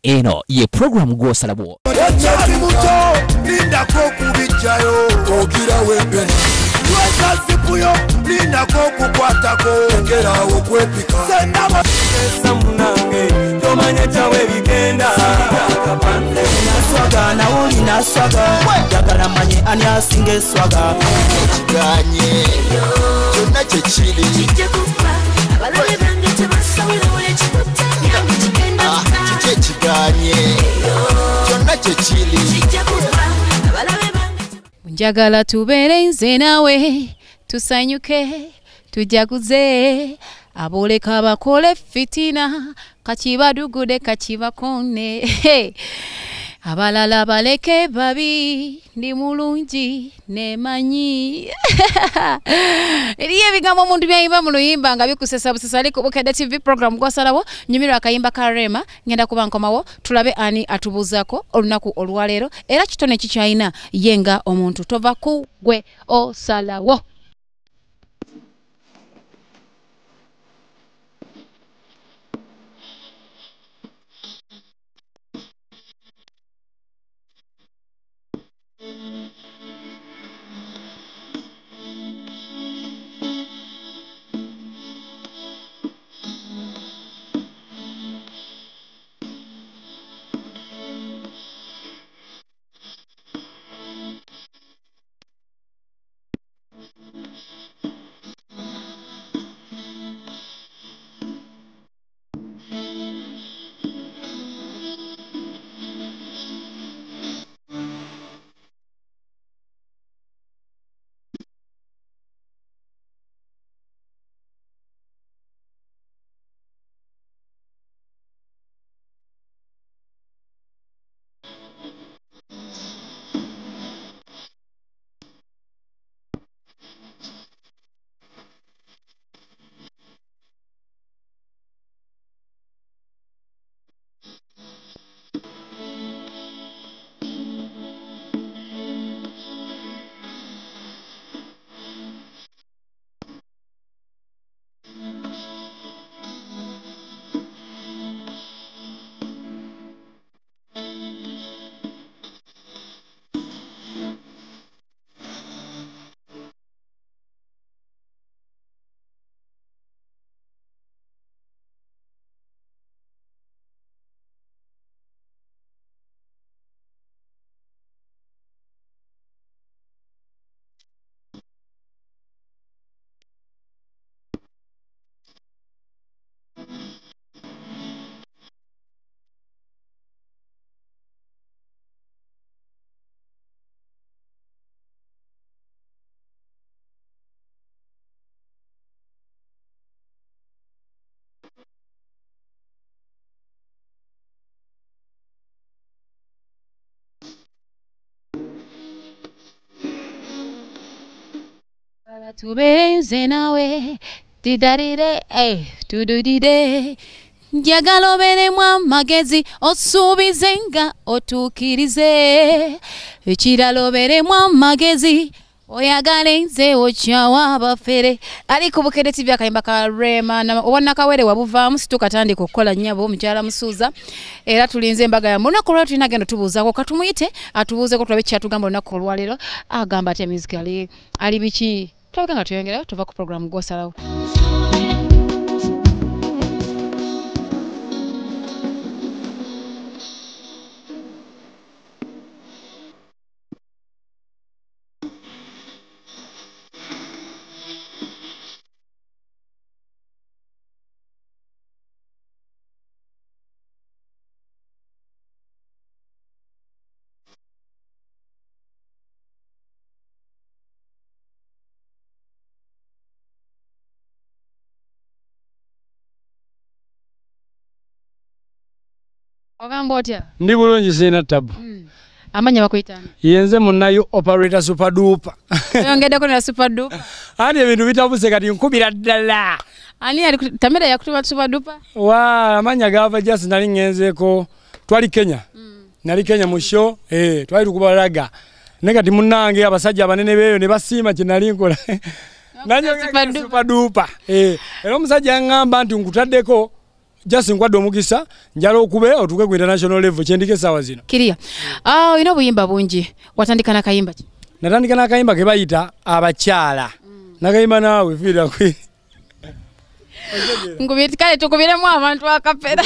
eno ye program gw'osalabo. Okyali muto lindako okubijjayo ogira wembe lwesazipuyo lindako okukwatako engerawo okwepika sendaba esa munange tomanya kyawe bigenda naswaga nawo linaswaga njagala manye ani asinga eswaga ekiganye kyonna kyekiri kijja kufa abalabe bange tebasawulawo ekikuta yange kigenda kiki ekiganye kyonna kyekiri kijja kufa abalabe bange njagala tubeere nze nawe tusanyuke tujaguze aboleka bakole fitina kakibadugude kakibakone abalala baleke babi ndi mulungi nemanyi eriye bigambo omuntu byayimba mu luyimba nga bikusesa busesa liko Bukedde TV program gw'osalabo nyumirwa akayimba ka Rema ngenda kuba nkomawo tulabe ani atubuzako olunaku olwaleero era kitone kikyayina yenga omuntu tova ku gwe osalawo. Tubeere nze nawe didarire tududide njagala obeeremu amagezi osuubize nga otuukirize ekirala obeeremu amagezi oyagale nze okyawa abafere ali ku Bukedde TV akayimba ka Rema obona kawere wabuvaamu situkatandika okukola nnyabo omukyala Musuuza era tulinze embaga ya munaku olwaleero tulina genda tubuuzako katumuyite atubuuzeko tulabe kyatugamba olunaku olwaleero agamba ati music ali biki tulabe nga tuyongera tuva ku program gw'osalawo. Ogamba otya? Ndi bulungi sina tabu. Amanya bakuyitana. Yenze munayo operator super duper. Yongedeko na super duper. Ani ebintu bitabuse kati nkubira ddala. Ani ali tamera yakutuma super duper? Wa amanya gava just nali ngenzeko twali Kenya. Nali Kenya mu show twali tukubalaga. Negati munange abasajja abanene beyo ne basima kinali nkola. Nanyo super duper. Era omusajja ngamba nti nkutaddeko just ngwadde omukisa njalo okube otuke ku international level kyendike sawa zino Kiria ino buyimba bungi watandika na kayimba ki natandika na kayimba ke bayita abakyala nakayimba naawe fiira kwi ngubitikale tukubiremu abantu akapera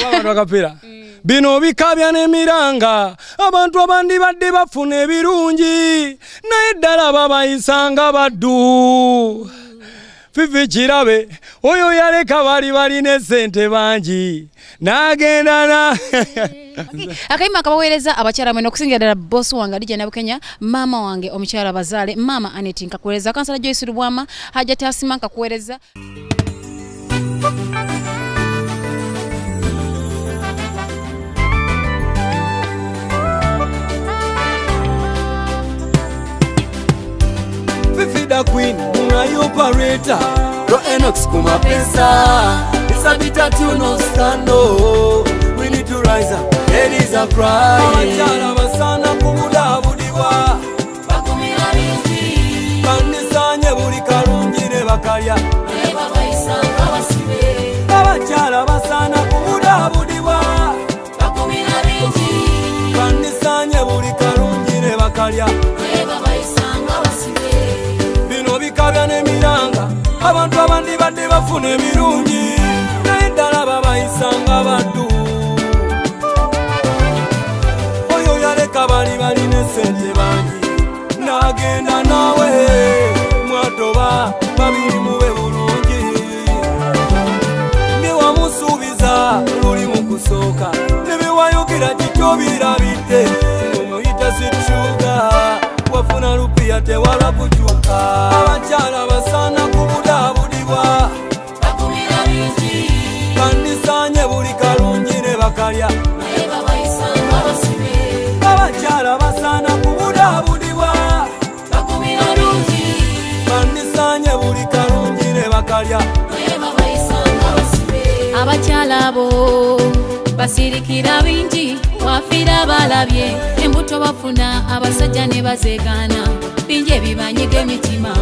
bino bikabya n'emiranga abantu abandi badde bafuna ebirungi naye ddala babayisanga baddu Fifi Kirabe oyo yaleka bali balina sente bangi nagenda na akayimba akabaweereza abakyala mwene okusingira ddala boss wange Adija Nabukenya mama wange omukyala bazaale mama Aneti nkakuweereza kansala Joyce Rubwama Hajja Tasima nkakuweereza Fifi da Queen, unai operator Ro Enox kuma pesa It's a bit of you no stand no We need to rise up, ladies are crying Abachala basana kumuda budiwa Bakumira binti Bandisanye buri karungire bakarya Eba bayisanga basibe Abachala basana kumuda budiwa Bakumira binti Bandisanye buri karungire bakarya Eba bayisanga basibe Bikabya n'emiranga abantu abandi badde bafuna ebirungi naye ddala babayisanga baddu oyo yaleka bali balina sente bangi n'agenda naawe mwatoba babiri mube bulungi bye wamusuubiza luli mu kusooka ne bye wayogera kikyo birabidde omuyita sitsuga wafuna rupiya tewala kukyuka abakyala basana kubudabudibwa bakumira bingi bandisanye buli kalungi ne bakalya naye babayisanga basibe abakyala basana kubudabudibwa bakumira bingi bandisanye buli kalungi ne bakalya naye babayisanga basibe abakyala abo basirikira bingi wafira balabye embuto bafuna abasajja ne bazeegana bingi ebibanyiga emitima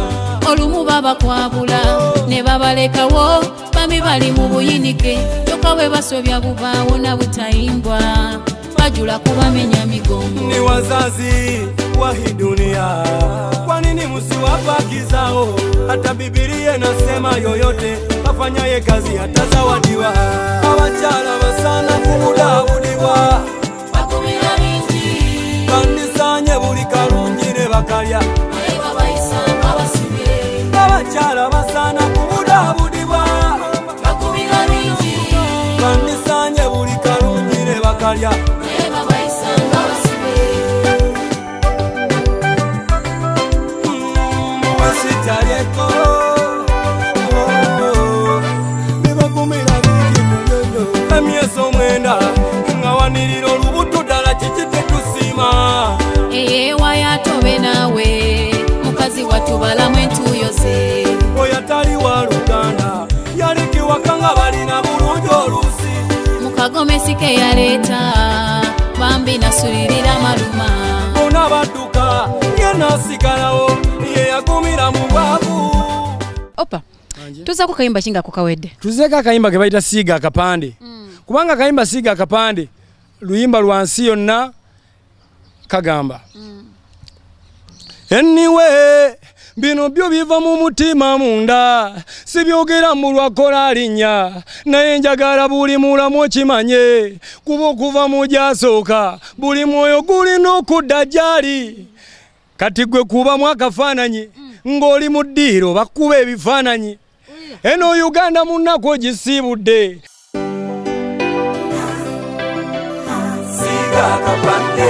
olumu babakwabula ne babalekawo bami bali mu buyinike kyokka bwe basobya bubaawo na butayimbwa bajula kubamenya migongo ni wazazi wa hii dunia kwa nini msiwapakizao hata Biblia inasema yoyote afanyaye kazi atazawadiwa abakyala basana kumudabudiwa bakumira bingi bandisanye buli kalungi ne bakalya naye babayisanga basibe abakyala basana kumudabudiwa bakumira bingi bandisanye buli kalungi ne bakalya naye babayisanga basibe wasitaleko bibakumira bingi emyeso mwenda ngawanirira olubuto ddala kiki tetusima wayatobe naawe mukazi watubalamu entuuyo ze oyo atali wa Luganda yalekewaka nga balina bulungi oluusi mukagomesi ke yaleeta bambi nasulirira maluma bona badduka yenasigalawo ye yagumira mu bwavu opa tuzaako kayimba kinga kukawedde tuzeeko akayimba ke bayita siiga akapande kubanga akayimba siiga akapande luyimba lwansi yonna kagamba anyway bino byo biva mu mutima munda sibyogera mu lwakola linnya naye njagala buli mulamu okimanye kuba okuva mu gyasooka buli mwoyo gulina okudda gyali kati gwe kubamu akafaananyi ng'oli mu ddiiro bakuba ebifaananyi eno Uganda mu nnaku ogisiibudde siiga akapande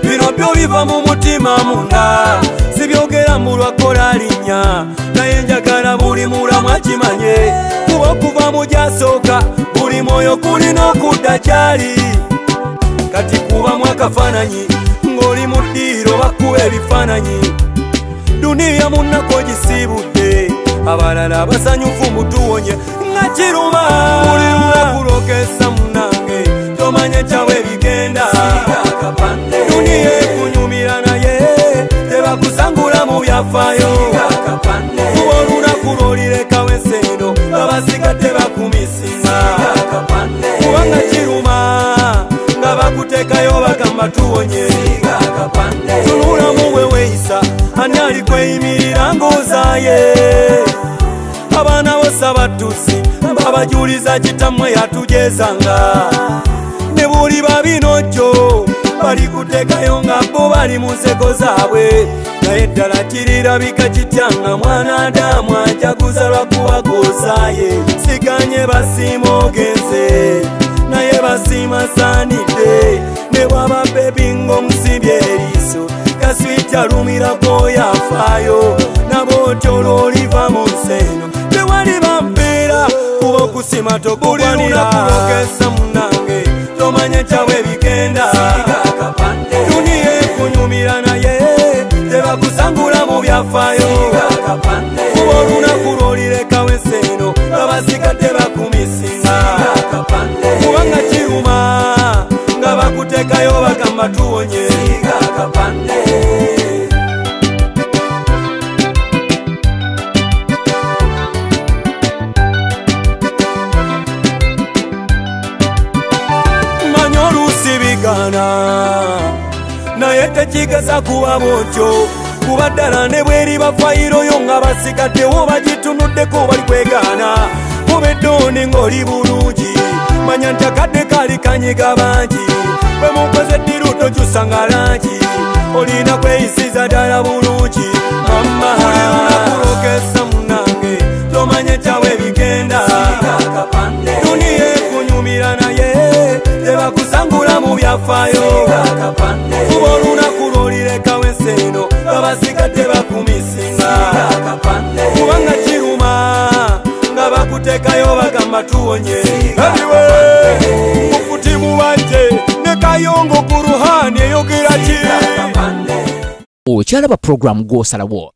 bino byo biva mu mutima munda sibyogera mu lwakola linnya naye njagala buli mulamu akimanye kuba okuva mu gyasooka buli mwoyo gulina okudda gyali kati kubamu akafaananyi ng'oli mu ddiiro bakuba ebifaananyi duniya mu nnaku ogisiibudde abalala basanyufu mutuwonye nga kiruma buli lunaku lwokesa munnange tomanye kyawe bigenda dunia ekunyumira naye tebakusangula mu byafaayo kuba olunaku lw'olirekawo ensi eno abasigadde bakumisinga kubanga kiruma nga bakuteekayo bagamba tuwonye tunulamu weweeyisa ani alikweyimirira ng'ozaaye abaana bosa battusi babajuliza kitammwe yatujezanga ne buli babinojjo balikuteekayo nga bo bali mu nseko zaabwe naye ddala kirirabika kitya nga mwana Adamu ajaguza lwakuba gozaaye siganye basiima ogenze naye basiima saanidde ne bwaba bebi ng'omusimbye eriiso kaswiti alumirako yafaayo nabootyo oliva mu nsi eno tewali bampeera kuba okusima tokugwanira kulokesa munange tomanye kyawe bigenda dunia ekunyumira naye tebakusangula mu byafaayo kuba olunaku lw'olirekawo ensi eno abasigadde bakumisinga kubanga kiruma nga bakuteekayo bagamba tuwonye manyi oluusi bigana naye tekigasa kuba bwotyo kuba ddala ne bweri bafayiro nga basigaddewo bagitunuddeko bali kwegaana mubeddooni ng'oli bulungi manya nti akadde kali kanyiga bangi bwe mukoze ddiru tokyusanga langi olina kweyisiza ddala bulungi mama olinakulokesa munange tomanye kyawe bigenda dunia ekunyumira naye tebakusangula mu byafaayo kuba olunaku lw'olirekawo ensi eno abasigadde bakumisinga kubanga kiruma nga bakuteekayo bagamba tuwonye mufuti mubajje ne kayongo ku ruhani eyogera ki okyalaba program gw'osalawo